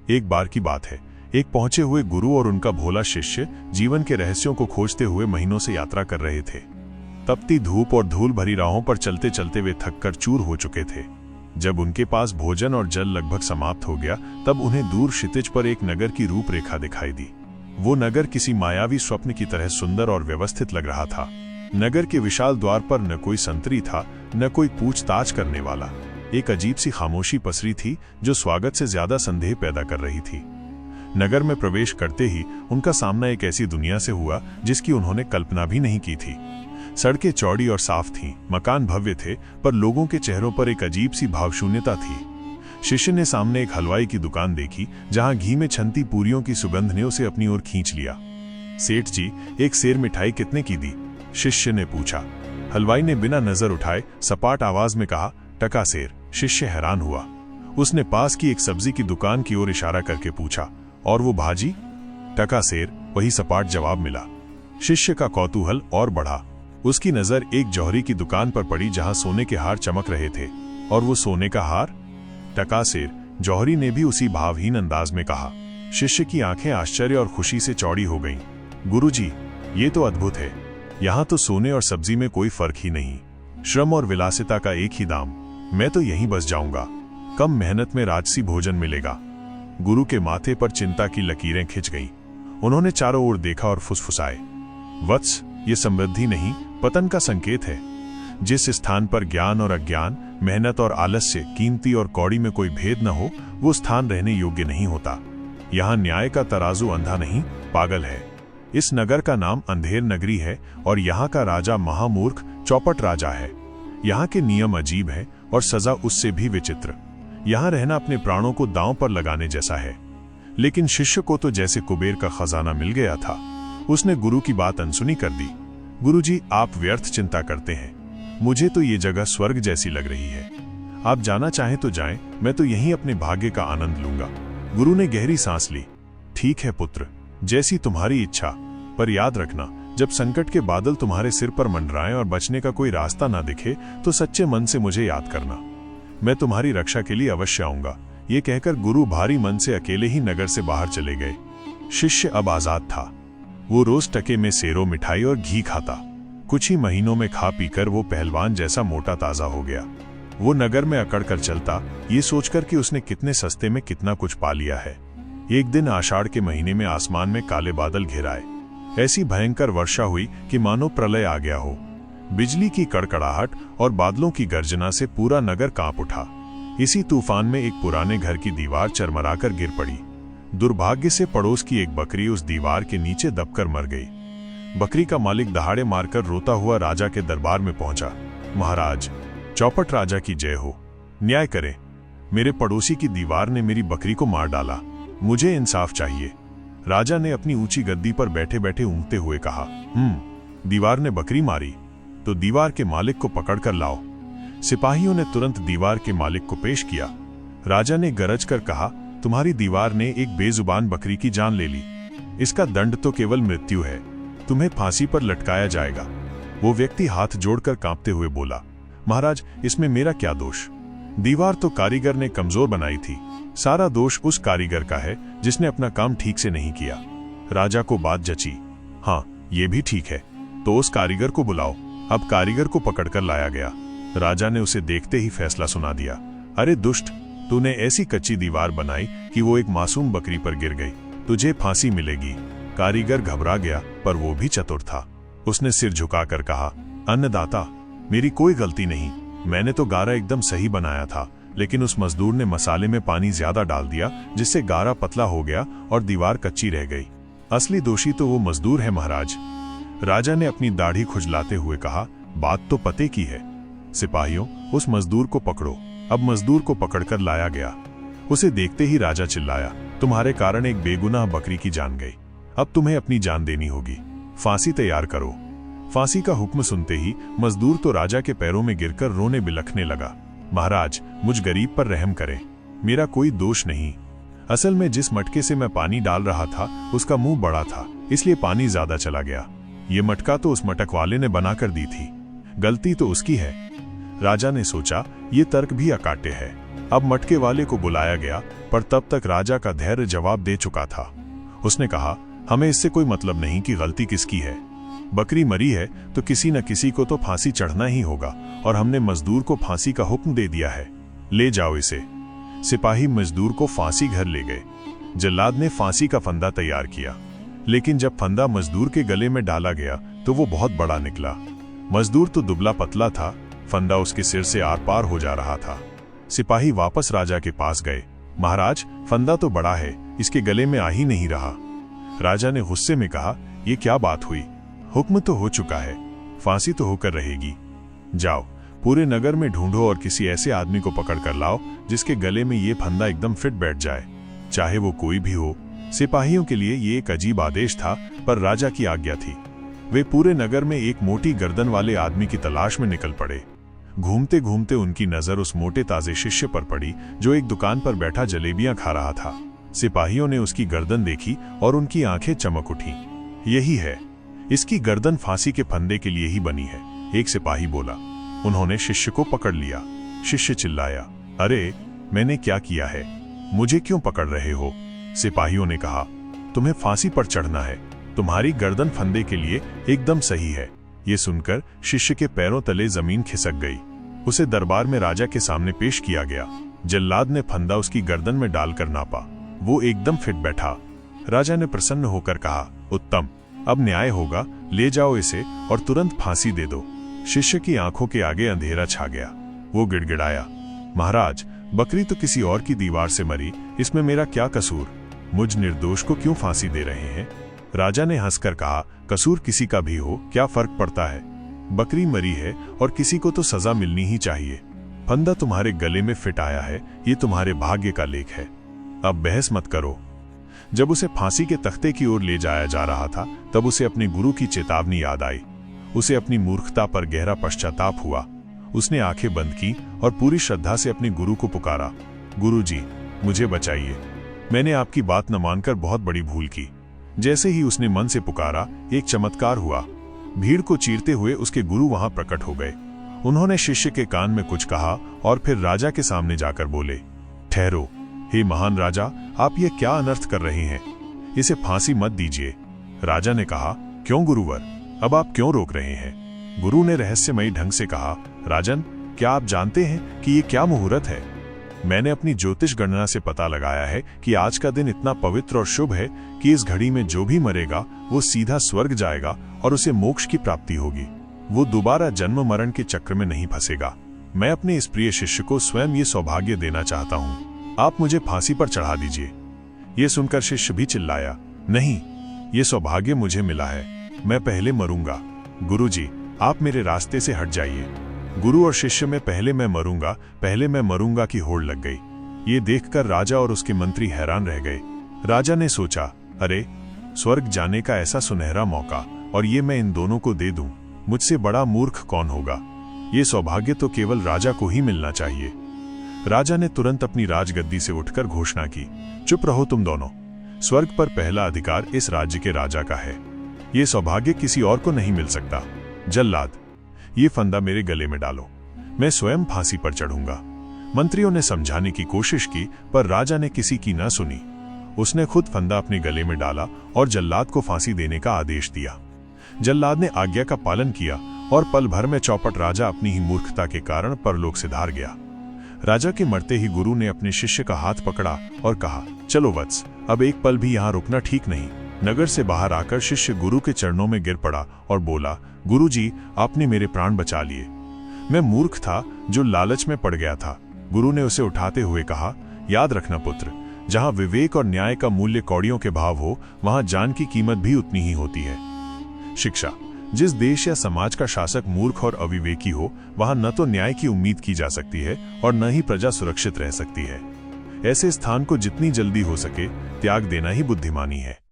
एक बार की बात है, एक पहुंचे हुए गुरु और उनका भोला शिष्य जीवन के रहस्यों को खोजते हुए महीनों से यात्रा कर रहे थे। तपती धूप और धूल भरी राहों पर चलते चलते वे थककर चूर हो चुके थे। जब उनके पास भोजन और जल लगभग समाप्त हो गया, तब उन्हें दूर क्षितिज पर एक नगर की रूपरेखा दिखाई दी। वो नगर किसी मायावी स्वप्न की तरह सुंदर और व्यवस्थित लग रहा था। नगर के विशाल द्वार पर न कोई संतरी था, न कोई पूछताछ करने वाला। एक अजीब सी खामोशी पसरी थी जो स्वागत से ज्यादा संदेह पैदा कर रही थी। नगर में प्रवेश करते ही उनका सामना एक ऐसी दुनिया से हुआ जिसकी उन्होंने कल्पना भी नहीं की थी। सड़कें चौड़ी और साफ थीं, मकान भव्य थे, पर लोगों के चेहरों पर एक अजीब सी भावशून्यता थी। शिष्य ने सामने एक हलवाई की दुकान देखी, जहां घी में छनती पूरियों की सुगंध ने उसे अपनी ओर खींच लिया। सेठ जी, एक सेर मिठाई कितने की दी? शिष्य ने पूछा। हलवाई ने बिना नजर उठाए सपाट आवाज में कहा, टका सेर। शिष्य हैरान हुआ। उसने पास की एक सब्जी की दुकान की ओर इशारा करके पूछा, और वो भाजी? टका सेर, वही सपाट जवाब मिला। शिष्य का कौतूहल और बढ़ा। उसकी नजर एक जौहरी की दुकान पर पड़ी जहां सोने के हार चमक रहे थे। और वो सोने का हार? टका सेर, जौहरी ने भी उसी भावहीन अंदाज में कहा। शिष्य की आंखें आश्चर्य और खुशी से चौड़ी हो गईं। गुरुजी, ये तो अद्भुत है। यहाँ तो सोने और सब्जी में कोई फर्क ही नहीं, श्रम और विलासिता का एक ही दाम। मैं तो यहीं बस जाऊंगा, कम मेहनत में राजसी भोजन मिलेगा। गुरु के माथे पर चिंता की लकीरें खिंच गईं। उन्होंने चारों ओर देखा और फुसफुसाए, वत्स, ये समृद्धि नहीं, पतन का संकेत है। जिस स्थान पर ज्ञान और अज्ञान, मेहनत और आलस्य, कीमती और कौड़ी में कोई भेद न हो, वो स्थान रहने योग्य नहीं होता। यहाँ न्याय का तराजू अंधा नहीं, पागल है। इस नगर का नाम अंधेर नगरी है और यहाँ का राजा महामूर्ख, चौपट राजा है। यहाँ के नियम अजीब हैं और सजा उससे भी विचित्र। यहाँ रहना अपने प्राणों को दांव पर लगाने जैसा है। लेकिन शिष्य को तो जैसे कुबेर का खजाना मिल गया था। उसने गुरु की बात अनसुनी कर दी। गुरुजी, आप व्यर्थ चिंता करते हैं। मुझे तो ये जगह स्वर्ग जैसी लग रही है। आप जाना चाहें तो जाएं, मैं तो यहीं अपने भाग्य का आनंद लूंगा। गुरु ने गहरी सांस ली। ठीक है पुत्र, जैसी तुम्हारी इच्छा, पर याद रखना, जब संकट के बादल तुम्हारे सिर पर मंडराएं और बचने का कोई रास्ता ना दिखे, तो सच्चे मन से मुझे याद करना। मैं तुम्हारी रक्षा के लिए अवश्य आऊंगा। ये कहकर गुरु भारी मन से अकेले ही नगर से बाहर चले गए। शिष्य अब आजाद था। वो रोज टके में सेरो, मिठाई और घी खाता। कुछ ही महीनों में खा पीकर वो पहलवान जैसा मोटा ताजा हो गया। वो नगर में अकड़ कर चलता, ये सोचकर कि उसने कितने सस्ते में कितना कुछ पा लिया है। एक दिन आषाढ़ के महीने में आसमान में काले बादल घिर आए। ऐसी भयंकर वर्षा हुई कि मानो प्रलय आ गया हो। बिजली की कड़कड़ाहट और बादलों की गर्जना से पूरा नगर कांप उठा। इसी तूफान में एक पुराने घर की दीवार चरमराकर गिर पड़ी। दुर्भाग्य से पड़ोस की एक बकरी उस दीवार के नीचे दबकर मर गई। बकरी का मालिक दहाड़े मारकर रोता हुआ राजा के दरबार में पहुंचा। महाराज, चौपट राजा की जय हो। न्याय करें, मेरे पड़ोसी की दीवार ने मेरी बकरी को मार डाला। मुझे इंसाफ चाहिए। राजा ने अपनी ऊंची गद्दी पर बैठे बैठे ऊँघते हुए कहा, दीवार ने बकरी मारी तो दीवार के मालिक को पकड़कर लाओ। सिपाहियों ने तुरंत दीवार के मालिक को पेश किया। राजा ने गरज कर कहा, तुम्हारी दीवार ने एक बेजुबान बकरी की जान ले ली। इसका दंड तो केवल मृत्यु है। तुम्हें फांसी पर लटकाया जाएगा। वो व्यक्ति हाथ जोड़कर कांपते हुए बोला, महाराज, इसमें मेरा क्या दोष? दीवार तो कारीगर ने कमजोर बनाई थी। सारा दोष उस कारीगर का है जिसने अपना काम ठीक से नहीं किया। राजा को बात जची। हाँ, ये भी ठीक है, तो उस कारीगर को बुलाओ। अब कारीगर को पकड़कर लाया गया। राजा ने उसे देखते ही फैसला सुना दिया। अरे दुष्ट, तूने ऐसी कच्ची दीवार बनाई कि वो एक मासूम बकरी पर गिर गई। तुझे फांसी मिलेगी। कारीगर घबरा गया, पर वो भी चतुर था। उसने सिर झुकाकर कहा, अन्नदाता, मेरी कोई गलती नहीं। मैंने तो गारा एकदम सही बनाया था, लेकिन उस मजदूर ने मसाले में पानी ज्यादा डाल दिया, जिससे गारा पतला हो गया और दीवार कच्ची रह गई। असली दोषी तो वो मजदूर है महाराज। राजा ने अपनी दाढ़ी खुजलाते हुए कहा, बात तो पते की है। सिपाहियों, उस मजदूर को पकड़ो। अब मजदूर को पकड़कर लाया गया। उसे देखते ही राजा चिल्लाया, तुम्हारे कारण एक बेगुनाह बकरी की जान गई। अब तुम्हें अपनी जान देनी होगी। फांसी तैयार करो। फांसी का हुक्म सुनते ही मजदूर तो राजा के पैरों में गिरकर रोने बिलखने लगा। महाराज, मुझ गरीब पर रहम करें। मेरा कोई दोष नहीं। असल में जिस मटके से मैं पानी डाल रहा था उसका मुंह बड़ा था, इसलिए पानी ज्यादा चला गया। ये मटका तो उस मटक वाले ने बनाकर दी थी। गलती तो उसकी है। राजा ने सोचा, ये तर्क भी अकाट्य है। अब मटके वाले को बुलाया गया, पर तब तक राजा का धैर्य जवाब दे चुका था। उसने कहा, हमें इससे कोई मतलब नहीं कि गलती किसकी है। बकरी मरी है तो किसी न किसी को तो फांसी चढ़ना ही होगा, और हमने मजदूर को फांसी का हुक्म दे दिया है। ले जाओ इसे। सिपाही मजदूर को फांसी घर ले गए। जल्लाद ने फांसी का फंदा तैयार किया, लेकिन जब फंदा मजदूर के गले में डाला गया तो वो बहुत बड़ा निकला। मजदूर तो दुबला पतला था, फंदा उसके सिर से आर पार हो जा रहा था। सिपाही वापस राजा के पास गए। महाराज, फंदा तो बड़ा है, इसके गले में आ ही नहीं रहा। राजा ने गुस्से में कहा, ये क्या बात हुई? हुक्म तो हो चुका है, फांसी तो होकर रहेगी। जाओ, पूरे नगर में ढूंढो और किसी ऐसे आदमी को पकड़ कर लाओ जिसके गले में ये फंदा एकदम फिट बैठ जाए, चाहे वो कोई भी हो। सिपाहियों के लिए ये एक अजीब आदेश था, पर राजा की आज्ञा थी। वे पूरे नगर में एक मोटी गर्दन वाले आदमी की तलाश में निकल पड़े। घूमते घूमते उनकी नजर उस मोटे ताजे शिष्य पर पड़ी जो एक दुकान पर बैठा जलेबियां खा रहा था। सिपाहियों ने उसकी गर्दन देखी और उनकी आंखें चमक उठी। यही है, इसकी गर्दन फांसी के फंदे के लिए ही बनी है, एक सिपाही बोला। उन्होंने शिष्य को पकड़ लिया। शिष्य चिल्लाया, अरे मैंने क्या किया है, मुझे क्यों पकड़ रहे हो? सिपाहियों ने कहा, तुम्हें फांसी पर चढ़ना है, तुम्हारी गर्दन फंदे के लिए एकदम सही है। ये सुनकर शिष्य के पैरों तले जमीन खिसक गई। उसे दरबार में राजा के सामने पेश किया गया। जल्लाद ने फंदा उसकी गर्दन में डालकर नापा, वो एकदम फिट बैठा। राजा ने प्रसन्न होकर कहा, उत्तम, अब न्याय होगा, ले जाओ इसे और तुरंत फांसी दे दो। शिष्य की आंखों के आगे अंधेरा छा गया। वो गिड़गिड़ाया, महाराज, बकरी तो किसी और की दीवार से मरी, इसमें मेरा क्या कसूर? मुझ निर्दोष को क्यों फांसी दे रहे हैं? राजा ने हंसकर कहा, कसूर किसी का भी हो, क्या फर्क पड़ता है? बकरी मरी है और किसी को तो सजा मिलनी ही चाहिए। फंदा तुम्हारे गले में फिट आया है, ये तुम्हारे भाग्य का लेख है। अब बहस मत करो। जब उसे फांसी के तख्ते की ओर ले जाया जा रहा था, तब उसे अपने गुरु की चेतावनी याद आई। उसे अपनी मूर्खता पर गहरा पश्चाताप हुआ। उसने आंखें बंद की और पूरी श्रद्धा से अपने गुरु को पुकारा, गुरु जी, मुझे बचाइए, मैंने आपकी बात न मानकर बहुत बड़ी भूल की। जैसे ही उसने मन से पुकारा, एक चमत्कार हुआ। भीड़ को चीरते हुए उसके गुरु वहां प्रकट हो गए। उन्होंने शिष्य के कान में कुछ कहा और फिर राजा के सामने जाकर बोले, ठहरो, हे महान राजा, आप ये क्या अनर्थ कर रहे हैं? इसे फांसी मत दीजिए। राजा ने कहा, क्यों गुरुवर, अब आप क्यों रोक रहे हैं? गुरु ने रहस्यमयी ढंग से कहा, राजन, क्या आप जानते हैं कि ये क्या मुहूर्त है? मैंने अपनी ज्योतिष गणना से पता लगाया है कि आज का दिन इतना पवित्र और शुभ है कि इस घड़ी में जो भी मरेगा वो सीधा स्वर्ग जाएगा और उसे मोक्ष की प्राप्ति होगी। वो दोबारा जन्म मरण के चक्र में नहीं फंसेगा। मैं अपने इस प्रिय शिष्य को स्वयं ये सौभाग्य देना चाहता हूँ। आप मुझे फांसी पर चढ़ा दीजिए। ये सुनकर शिष्य भी चिल्लाया, नहीं, ये सौभाग्य मुझे मिला है, मैं पहले मरूंगा। गुरुजी, आप मेरे रास्ते से हट जाइए। गुरु और शिष्य में पहले मैं मरूंगा की होड़ लग गई। ये देखकर राजा और उसके मंत्री हैरान रह गए। राजा ने सोचा, अरे, स्वर्ग जाने का ऐसा सुनहरा मौका, और ये मैं इन दोनों को दे दूं, मुझसे बड़ा मूर्ख कौन होगा? ये सौभाग्य तो केवल राजा को ही मिलना चाहिए। राजा ने तुरंत अपनी राजगद्दी से उठकर घोषणा की, चुप रहो तुम दोनों, स्वर्ग पर पहला अधिकार इस राज्य के राजा का है। ये सौभाग्य किसी और को नहीं मिल सकता। जल्लाद, ये फंदा मेरे गले में डालो, मैं स्वयं फांसी पर चढ़ूंगा। मंत्रियों ने समझाने की कोशिश की, पर राजा ने किसी की न सुनी। उसने खुद फंदा अपने गले में डाला और जल्लाद को फांसी देने का आदेश दिया। जल्लाद ने आज्ञा का पालन किया और पल भर में चौपट राजा अपनी ही मूर्खता के कारण परलोक सिधार गया। राजा के मरते ही गुरु ने अपने शिष्य का हाथ पकड़ा और कहा, चलो वत्स, अब एक पल भी यहाँ रुकना ठीक नहीं। नगर से बाहर आकर शिष्य गुरु के चरणों में गिर पड़ा और बोला, गुरुजी, आपने मेरे प्राण बचा लिए। मैं मूर्ख था जो लालच में पड़ गया था। गुरु ने उसे उठाते हुए कहा, याद रखना पुत्र, जहां विवेक और न्याय का मूल्य कौड़ियों के भाव हो, वहां जान की कीमत भी उतनी ही होती है। शिक्षा, जिस देश या समाज का शासक मूर्ख और अविवेकी हो, वहां न तो न्याय की उम्मीद की जा सकती है और न ही प्रजा सुरक्षित रह सकती है। ऐसे स्थान को जितनी जल्दी हो सके त्याग देना ही बुद्धिमानी है।